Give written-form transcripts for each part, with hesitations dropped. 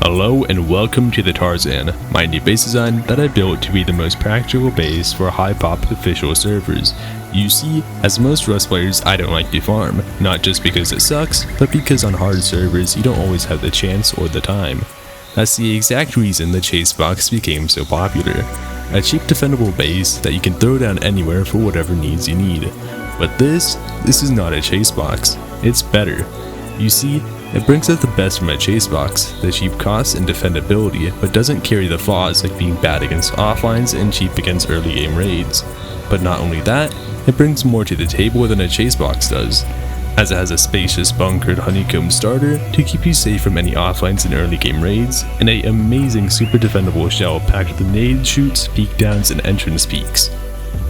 Hello and welcome to the Tarzan, my new base design that I built to be the most practical base for high pop official servers. You see, as most Rust players, I don't like to farm, not just because it sucks, but because on hard servers you don't always have the chance or the time. That's the exact reason the chase box became so popular. A cheap defendable base that you can throw down anywhere for whatever needs you need. But this is not a chase box, it's better. You see, it brings out the best from a chase box, the cheap cost and defendability, but doesn't carry the flaws like being bad against offlines and cheap against early game raids. But not only that, it brings more to the table than a chase box does, as it has a spacious bunkered honeycomb starter to keep you safe from any offlines and early game raids, and an amazing super defendable shell packed with nade shoots, peek downs, and entrance peaks.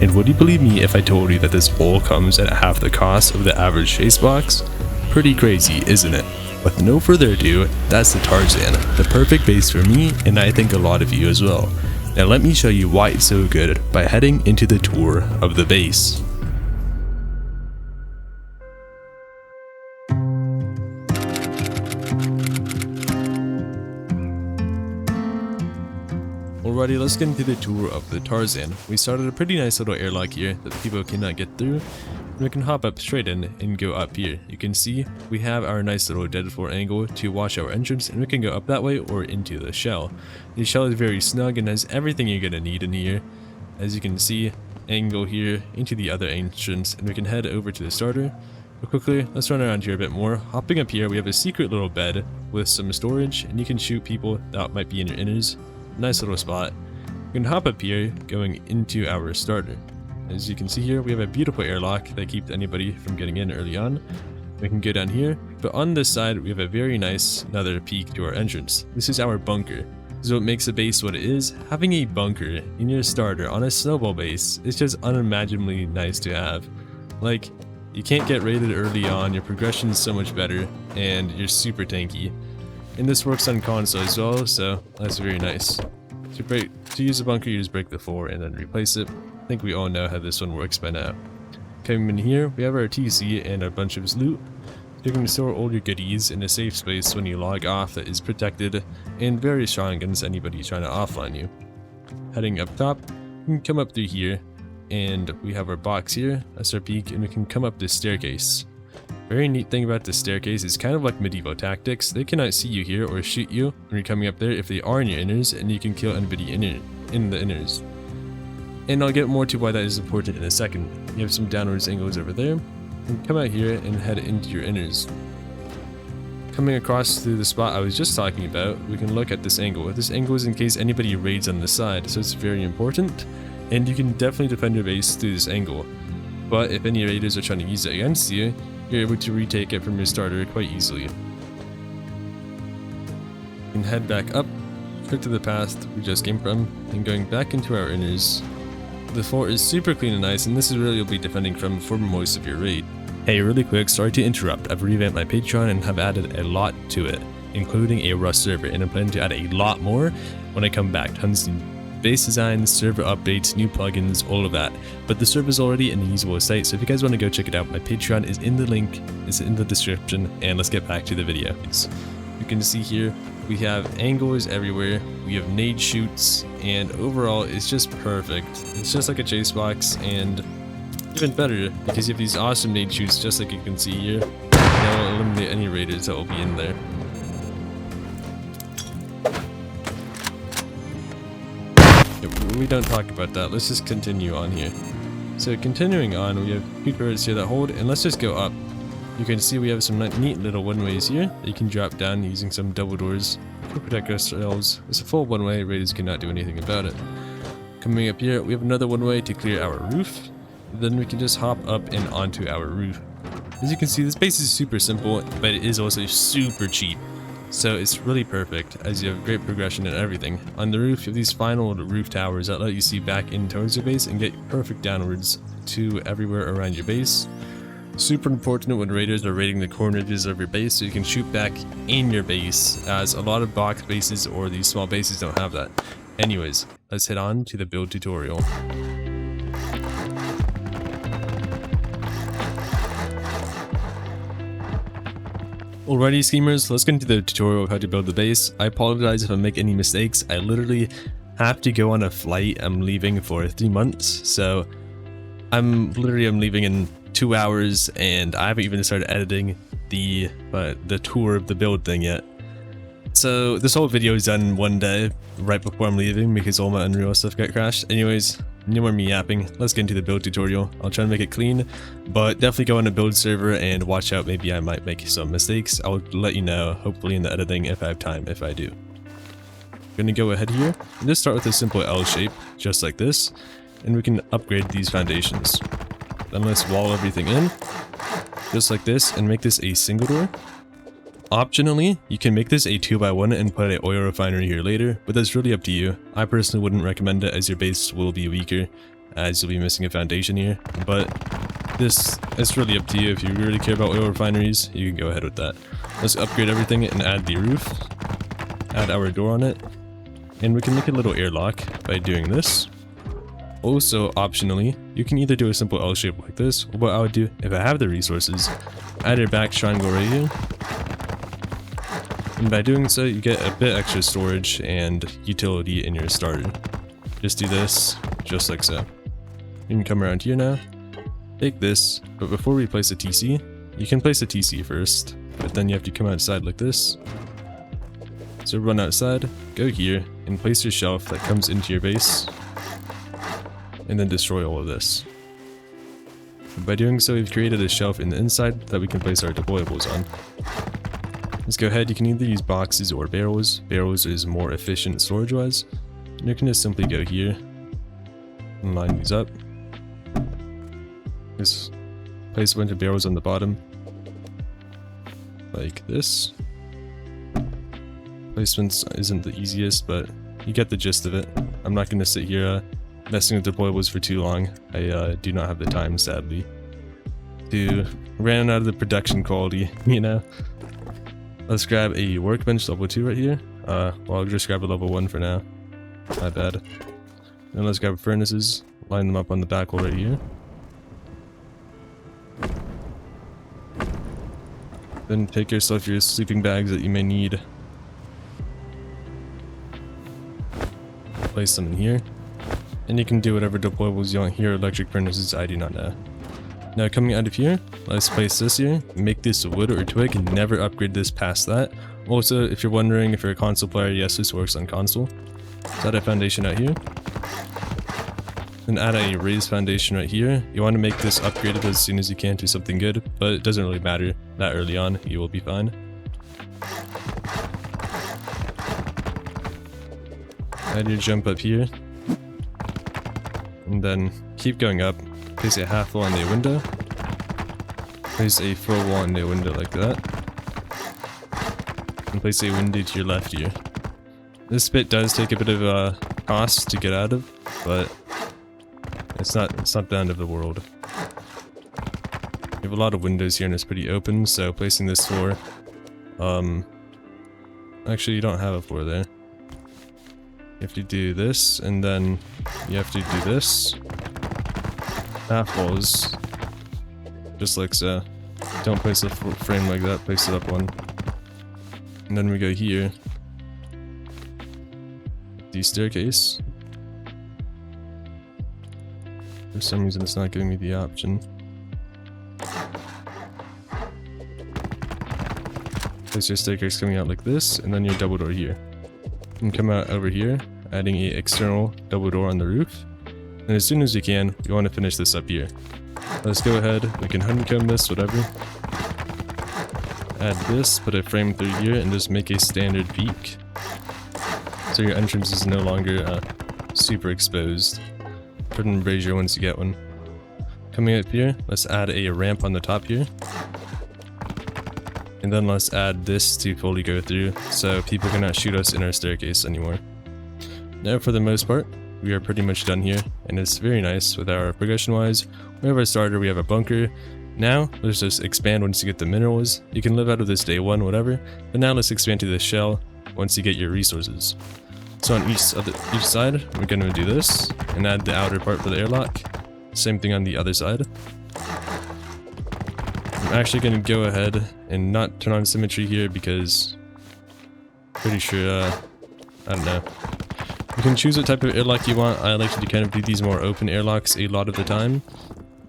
And would you believe me if I told you that this all comes at half the cost of the average chase box? Pretty crazy, isn't it? With no further ado, that's the Tarzan, the perfect base for me and I think a lot of you as well. Now let me show you why it's so good by heading into the tour of the base. Alrighty, let's get into the tour of the Tarzan. We started a pretty nice little airlock here that the people cannot get through. And we can hop up straight in and go up here. You can see we have our nice little dead floor angle to watch our entrance, and we can go up that way or into the shell. The shell is very snug and has everything you're gonna need in here. As you can see, angle here into the other entrance, and we can head over to the starter. But quickly, let's run around here a bit more. Hopping up here, we have a secret little bed with some storage, and you can shoot people that might be in your inners. Nice little spot. We can hop up here going into our starter. As you can see here, we have a beautiful airlock that keeps anybody from getting in early on. We can go down here, but on this side we have a very nice another peak to our entrance. This is our bunker. This is what makes the base what it is. Having a bunker in your starter on a snowball base is just unimaginably nice to have. Like, you can't get raided early on, your progression is so much better, and you're super tanky. And this works on console as well, so that's very nice. To use a bunker, you just break the floor and then replace it. I think we all know how this one works by now. Coming in here, we have our TC and a bunch of loot. You can store all your goodies in a safe space when you log off that is protected and very strong against anybody trying to offline you. Heading up top, we can come up through here, and we have our box here, that's our peak, and we can come up this staircase. Very neat thing about this staircase is kind of like medieval tactics. They cannot see you here or shoot you when you're coming up there if they are in your inners, and you can kill anybody in the inners. And I'll get more to why that is important in a second. You have some downwards angles over there. You can come out here and head into your inners. Coming across through the spot I was just talking about, we can look at this angle. This angle is in case anybody raids on the side, so it's very important. And you can definitely defend your base through this angle. But if any raiders are trying to use it against you, you're able to retake it from your starter quite easily. You can head back up, straight to the path we just came from, and going back into our inners. The floor is super clean and nice, and this is where you'll be defending from for most of your raid. Hey, really quick, sorry to interrupt. I've revamped my Patreon and have added a lot to it, including a Rust server, and I'm planning to add a lot more when I come back. Tons of base designs, server updates, new plugins, all of that. But the server is already in a usable site, so if you guys want to go check it out, my Patreon is in the link, it's in the description, and let's get back to the video. You can see here, we have angles everywhere, we have nade shoots, and overall it's just perfect. It's just like a chase box, and even better because you have these awesome nade shoots just like you can see here. That will eliminate any raiders that will be in there. We don't talk about that, let's just continue on here. So continuing on, we have two turrets here that hold, and let's just go up. You can see we have some neat little one-ways here that you can drop down using some double doors to protect ourselves. It's a full one-way, raiders cannot do anything about it. Coming up here, we have another one-way to clear our roof. Then we can just hop up and onto our roof. As you can see, this base is super simple, but it is also super cheap. So it's really perfect, as you have great progression and everything. On the roof, you have these final roof towers that let you see back in towards your base and get perfect downwards to everywhere around your base. Super important when raiders are raiding the corners of your base, so you can shoot back in your base, as a lot of box bases or these small bases don't have that. Anyways, let's head on to the build tutorial. Alrighty schemers, let's get into the tutorial of how to build the base. I apologize if I make any mistakes. I literally have to go on a flight. I'm leaving for 3 months, so I'm leaving in 2 hours, and I haven't even started editing the tour of the build thing yet. So this whole video is done in 1 day, right before I'm leaving, because all my Unreal stuff got crashed. Anyways, no more me yapping. Let's get into the build tutorial. I'll try to make it clean, but definitely go on a build server and watch out. Maybe I might make some mistakes. I'll let you know, hopefully in the editing, if I have time. If I do, I'm gonna go ahead here and just start with a simple L shape, just like this, and we can upgrade these foundations. Then let's wall everything in, just like this, and make this a single door. Optionally, you can make this a 2x1 and put an oil refinery here later, but that's really up to you. I personally wouldn't recommend it, as your base will be weaker, as you'll be missing a foundation here, but it's really up to you. If you really care about oil refineries, you can go ahead with that. Let's upgrade everything and add the roof, add our door on it, and we can make a little airlock by doing this. Also, optionally, you can either do a simple L shape like this, or what I would do, if I have the resources, add a back triangle right here. And by doing so, you get a bit extra storage and utility in your starter. Just do this, just like so. You can come around here now, take this, but before we place a TC, you can place a TC first, but then you have to come outside like this. So run outside, go here, and place your shelf that comes into your base, and then destroy all of this. By doing so, we've created a shelf in the inside that we can place our deployables on. Let's go ahead. You can either use boxes or barrels. Barrels is more efficient storage-wise. You can just simply go here and line these up. Just place a bunch of barrels on the bottom, like this. Placements isn't the easiest, but you get the gist of it. I'm not going to sit here messing with deployables for too long. I do not have the time, sadly, to run out of the production quality, you know. Let's grab a workbench level 2 right here. Well, I'll just grab a level 1 for now. My bad. Then let's grab furnaces, line them up on the back wall right here. Then take yourself your sleeping bags that you may need. Place them in here. And you can do whatever deployables you want here. Electric furnaces, I do not know. Now coming out of here, let's place this here, make this wood or twig, and never upgrade this past that. Also, if you're wondering if you're a console player, yes, this works on console. So add a foundation out here. Then add a raised foundation right here. You want to make this upgraded as soon as you can to something good, but it doesn't really matter that early on, you will be fine. Add your jump up here. And then keep going up. Place a half wall in the window. Place a full wall in the window like that. And place a window to your left here. This bit does take a bit of cost to get out of, but it's not the end of the world. You have a lot of windows here and it's pretty open, so placing this floor, actually you don't have a floor there. You have to do this, and then you have to do this. Half walls, just like so. Don't place a frame like that, place it up one. And then we go here. The staircase. For some reason it's not giving me the option. Place your staircase coming out like this, and then your double door here. You can come out over here, adding a external double door on the roof. And as soon as you can, we want to finish this up here. Let's go ahead, we can honeycomb this, whatever. Add this, put a frame through here, and just make a standard peak. So your entrance is no longer super exposed. Put an brazier once you get one. Coming up here, let's add a ramp on the top here. And then let's add this to fully go through, so people cannot shoot us in our staircase anymore. Now for the most part, we are pretty much done here, and it's very nice with our progression wise. We have our starter, we have a bunker. Now, let's just expand once you get the minerals. You can live out of this day 1, whatever, but now let's expand to the shell once you get your resources. So on each side, we're going to do this, and add the outer part for the airlock. Same thing on the other side. I'm actually going to go ahead and not turn on symmetry here because pretty sure, I don't know. You can choose what type of airlock you want. I like to kind of do these more open airlocks a lot of the time,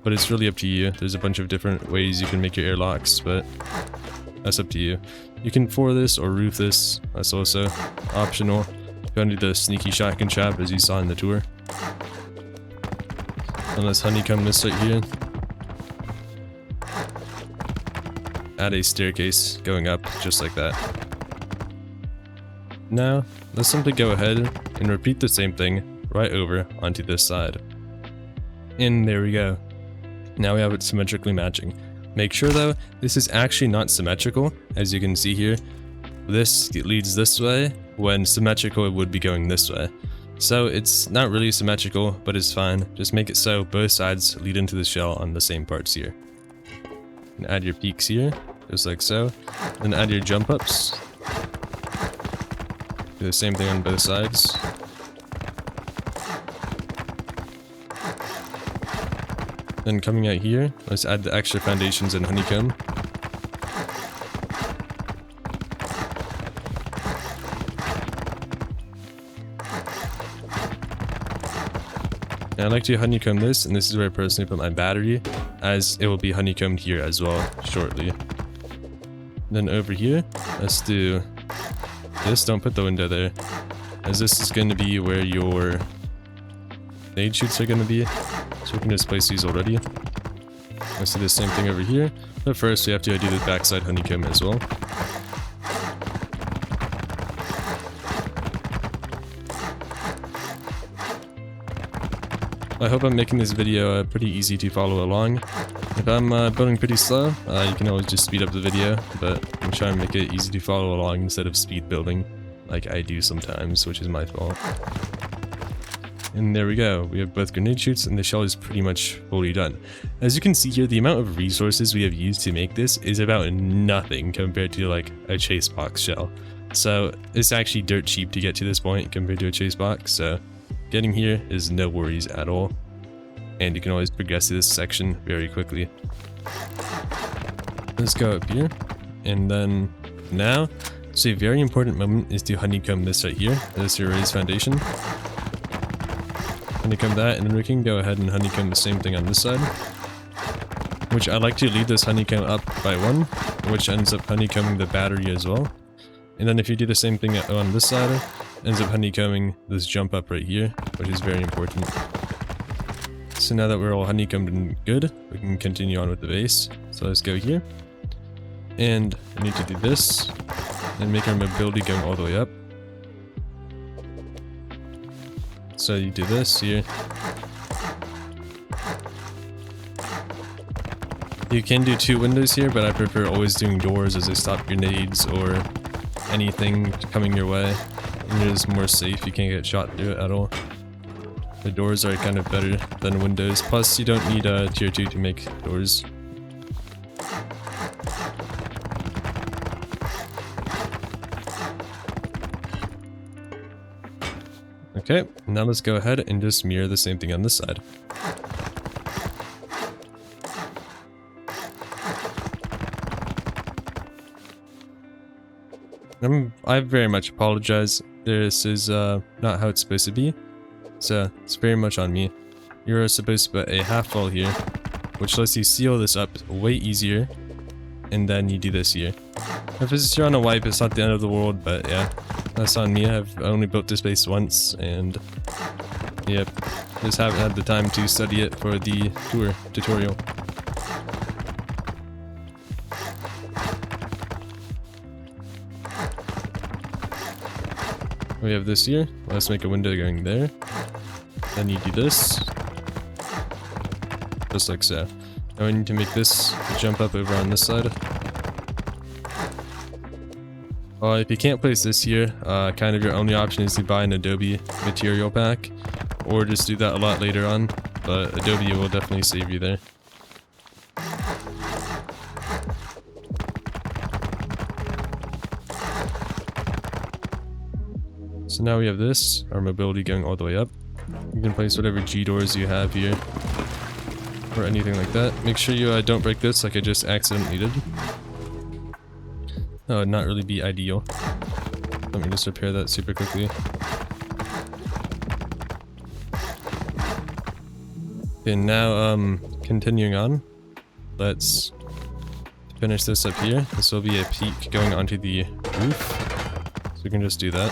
but it's really up to you. There's a bunch of different ways you can make your airlocks, but that's up to you. You can floor this or roof this. That's also optional. You want to do the sneaky shotgun trap as you saw in the tour. And let's honeycomb this right here. Add a staircase going up just like that. Now, let's simply go ahead and repeat the same thing right over onto this side. And there we go. Now we have it symmetrically matching. Make sure though, this is actually not symmetrical. As you can see here, this leads this way, when symmetrical it would be going this way. So it's not really symmetrical, but it's fine. Just make it so both sides lead into the shell on the same parts here. And add your peaks here, just like so. Then add your jump ups. Do the same thing on both sides. Then coming out here, let's add the extra foundations and honeycomb. And I like to honeycomb this, and this is where I personally put my battery, as it will be honeycombed here as well shortly. Then over here, let's do this. Don't put the window there, as this is going to be where your nade shoots are going to be. So we can just place these already. Let's do the same thing over here, but first we have to do the backside honeycomb as well. I hope I'm making this video pretty easy to follow along. If I'm building pretty slow, you can always just speed up the video, but I'm trying to make it easy to follow along instead of speed building, like I do sometimes, which is my fault. And there we go, we have both grenade shoots and the shell is pretty much fully done. As you can see here, the amount of resources we have used to make this is about nothing compared to like a chase box shell. So it's actually dirt cheap to get to this point compared to a chase box, so getting here is no worries at all. And you can always progress to this section very quickly. Let's go up here. And then now, so a very important moment is to honeycomb this right here. This is your raised foundation. Honeycomb that, and then we can go ahead and honeycomb the same thing on this side. Which I like to lead this honeycomb up by one, which ends up honeycombing the battery as well. And then if you do the same thing on this side, ends up honeycombing this jump up right here, which is very important. So now that we're all honeycombed and good, we can continue on with the base. So let's go here. And we need to do this, and make our mobility going all the way up. So you do this here. You can do 2 windows here, but I prefer always doing doors as they stop grenades or anything coming your way. And you're just more safe, you can't get shot through it at all. The doors are kind of better than windows, plus you don't need a tier 2 to make doors. Okay, now let's go ahead and just mirror the same thing on this side. I very much apologize. This is not how it's supposed to be, so it's very much on me. You're supposed to put a half wall here, which lets you seal this up way easier, and then you do this here. If you're on a wipe, it's not the end of the world, but yeah, that's on me. I've only built this base once, and yep, just haven't had the time to study it for the tutorial. We have this here. Let's make a window going there. Then you do this. Just like so. Now we need to make this jump up over on this side. If you can't place this here, kind of your only option is to buy an Adobe material pack, or just do that a lot later on, but Adobe will definitely save you there. So now we have this, our mobility going all the way up. You can place whatever G doors you have here. or anything like that. Make sure you don't break this like I just accidentally did. That would not really be ideal. Let me just repair that super quickly. Okay, now continuing on, let's finish this up here. This will be a peak going onto the roof, so we can just do that.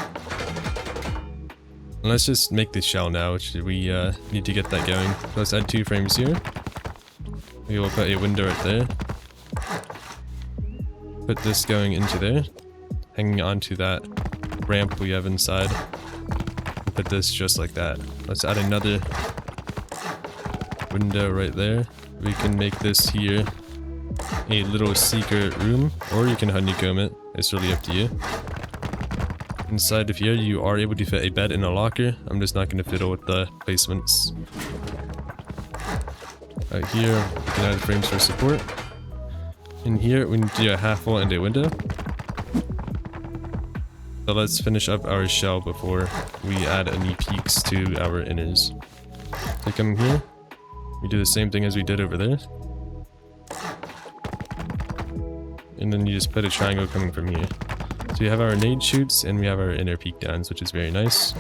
And let's just make the shell now, which we need to get that going. So let's add 2 frames here. We will put a window right there. Put this going into there, hanging onto that ramp we have inside. Put this just like that. Let's add another window right there. We can make this here a little secret room, or you can honeycomb it. It's really up to you. Inside of here, you are able to fit a bed and a locker. I'm just not going to fiddle with the placements. Right here, we can add frames for support. In here, we need to do a half wall and a window. So let's finish up our shell before we add any peaks to our inners. So come here. We do the same thing as we did over there. And then you just put a triangle coming from here. So you have our nade shoots and we have our inner peak downs, which is very nice.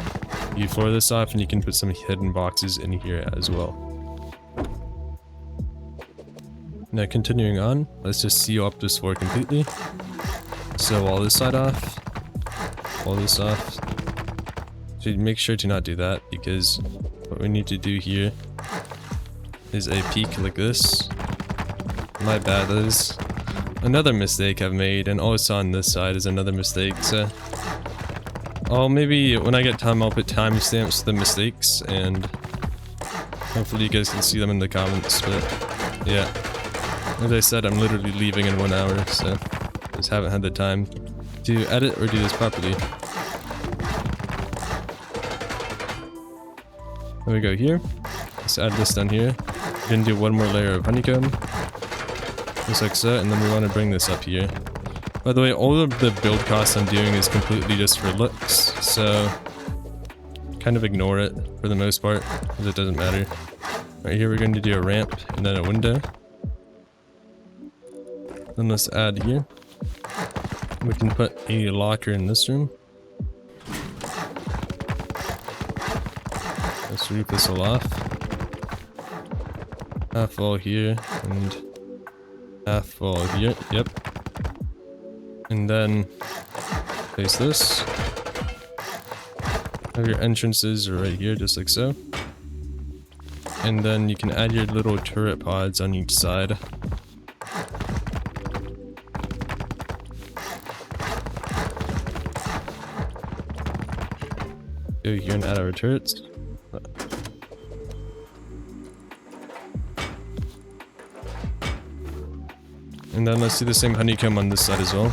You floor this off and you can put some hidden boxes in here as well. Now continuing on, let's just seal up this floor completely. So wall this side off. Wall this off. So make sure to not do that, because what we need to do here is a peak like this. My bad, that is another mistake I've made, and also on this side is another mistake, so maybe when I get time I'll put timestamps to the mistakes, and hopefully you guys can see them in the comments. But yeah, as I said, I'm literally leaving in 1 hour, so just haven't had the time to edit or do this properly. There we go here. Let's add this down here. We're gonna do 1 more layer of honeycomb. Just like so, and then we want to bring this up here. By the way, all of the build costs I'm doing is completely just for looks, so kind of ignore it for the most part, because it doesn't matter. Right here we're going to do a ramp and then a window. Then let's add here. We can put a locker in this room. Let's roof this all off. Half wall here and half wall here. Yep. And then place this. Have your entrances right here, just like so. And then you can add your little turret pods on each side. Go here and add our turrets. And then let's do the same honeycomb on this side as well.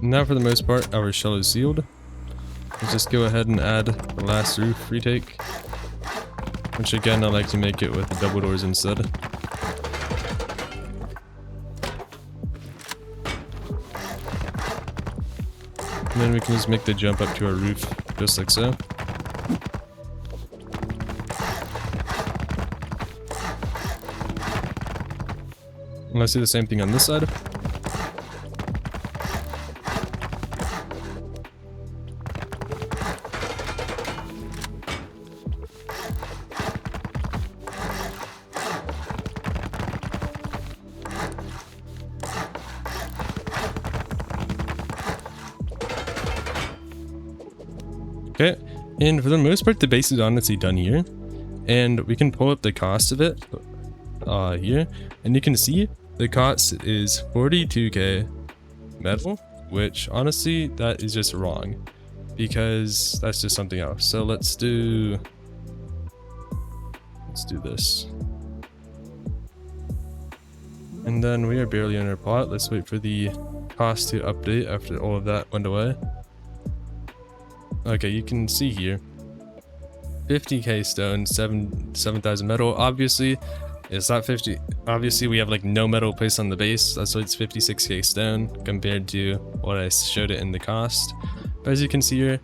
Now for the most part, our shell is sealed. Let's just go ahead and add the last roof retake. Which again, I like to make it with the double doors instead. And then we can just make the jump up to our roof, just like so. And let's do the same thing on this side. Okay, and for the most part the base is honestly done here, and we can pull up the cost of it here, and you can see the cost is 42k metal, which honestly that is just wrong, because that's just something else. So let's do this, and then we are barely in our plot. Let's wait for the cost to update after all of that went away. Okay, you can see here 50k stone, 7,000 metal. Obviously It's not 50. Obviously, we have like no metal placed on the base. That's why it's 56k stone compared to what I showed it in the cost. But as you can see here,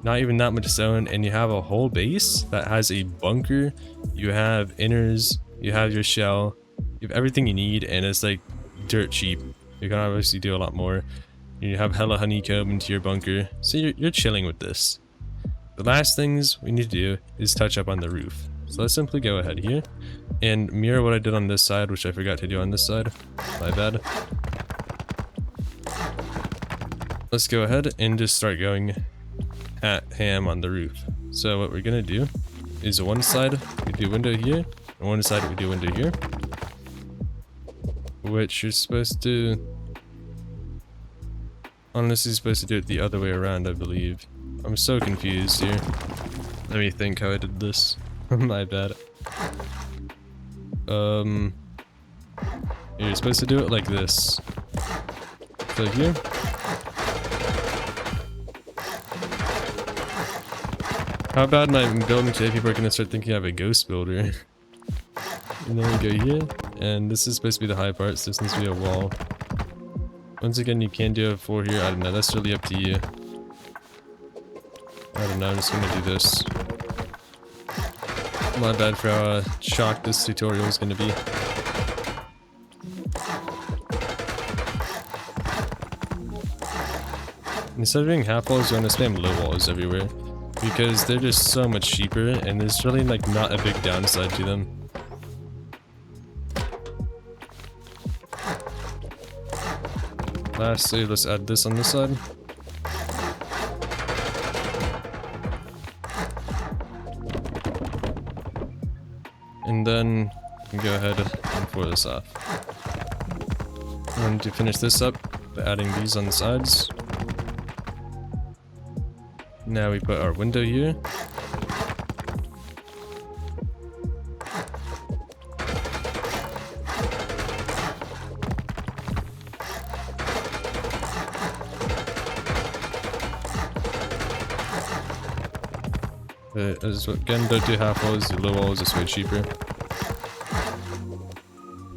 not even that much stone, and you have a whole base that has a bunker. You have inners, you have your shell, you have everything you need, and it's like dirt cheap. You can obviously do a lot more. You have hella honeycomb into your bunker, so you're chilling with this. The last things we need to do is touch up on the roof. So let's simply go ahead here and mirror what I did on this side, which I forgot to do on this side. My bad. Let's go ahead and just start going at ham on the roof. So what we're gonna do is one side we do window here, and one side we do window here. Which you're supposed to... honestly supposed to do it the other way around, I believe. I'm so confused here. Let me think how I did this. My bad. You're supposed to do it like this. So here. How bad am I building today? People are gonna start thinking I have a ghost builder. And then we go here, and this is supposed to be the high part, so this needs to be a wall. Once again, you can do a 4 here, I don't know, that's really up to you. I don't know, I'm just gonna do this. My bad for how shocked this tutorial is gonna be. Instead of doing half walls, you want to spam low walls everywhere. Because they're just so much cheaper, and there's really like not a big downside to them. Lastly, let's add this on this side. And then we can go ahead and pour this off. And to finish this up, by adding these on the sides. Now we put our window here. Again, don't do half walls, do low walls, it's way cheaper.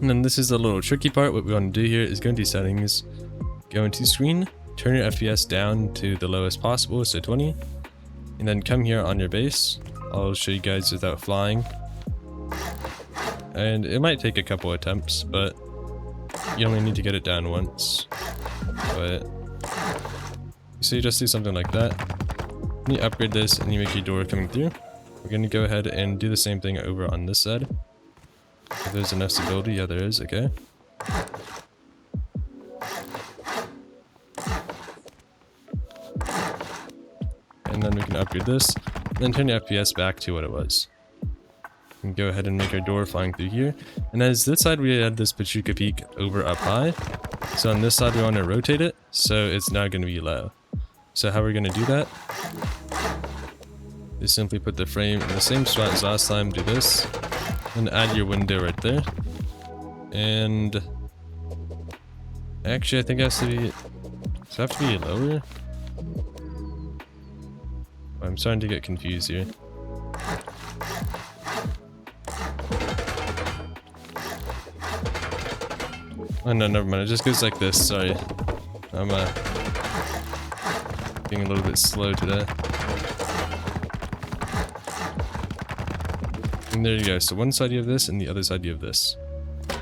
And then this is the little tricky part. What we want to do here is go into settings, go into screen, turn your FPS down to the lowest possible, so 20, and then come here on your base. I'll show you guys without flying. And it might take a couple attempts, but you only need to get it down once. But so you just do something like that. And you upgrade this and you make your door coming through. We're going to go ahead and do the same thing over on this side. If there's enough stability, yeah there is, okay. And then we can upgrade this, and then turn the FPS back to what it was. We can go ahead and make our door flying through here. And as this side we had this Pachuca Peak over up high. So on this side we want to rotate it, so it's now going to be low. So how we're going to do that is simply put the frame in the same spot as last time, do this, and add your window right there. And actually I think it has to be, does it have to be lower? I'm starting to get confused here. Oh no, never mind, it just goes like this, sorry. I'm being a little bit slow today. And there you go, so one side you have this and the other side you have this.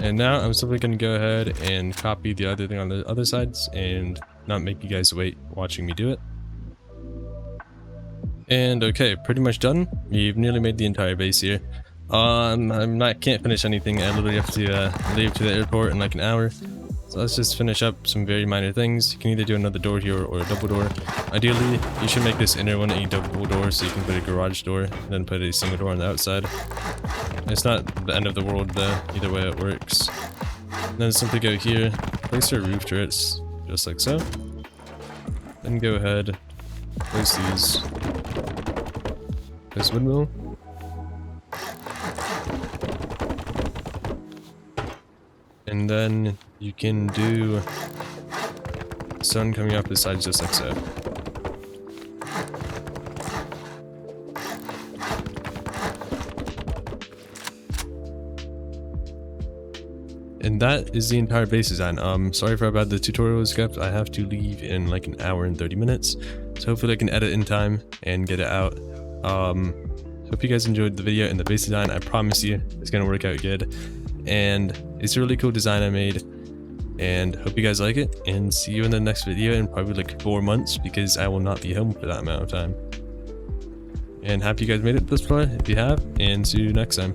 And now I'm simply going to go ahead and copy the other thing on the other sides and not make you guys wait watching me do it. And okay, pretty much done. We've nearly made the entire base here. Can't finish anything. I literally have to leave to the airport in like an hour. So let's just finish up some very minor things. You can either do another door here or a double door. Ideally, you should make this inner one a double door so you can put a garage door, and then put a single door on the outside. It's not the end of the world though, either way it works. And then simply go here, place your roof turrets, just like so. Then go ahead, place these. This windmill. And then you can do sun coming off the sides just like so. And that is the entire base design. Sorry for how bad the tutorial was kept. I have to leave in like an hour and 30 minutes. So hopefully I can edit in time and get it out. Hope you guys enjoyed the video and the base design. I promise you it's gonna work out good. And it's a really cool design I made. And hope you guys like it, and see you in the next video in probably like 4 months, because I will not be home for that amount of time. And happy you guys made it this far if you have, and see you next time.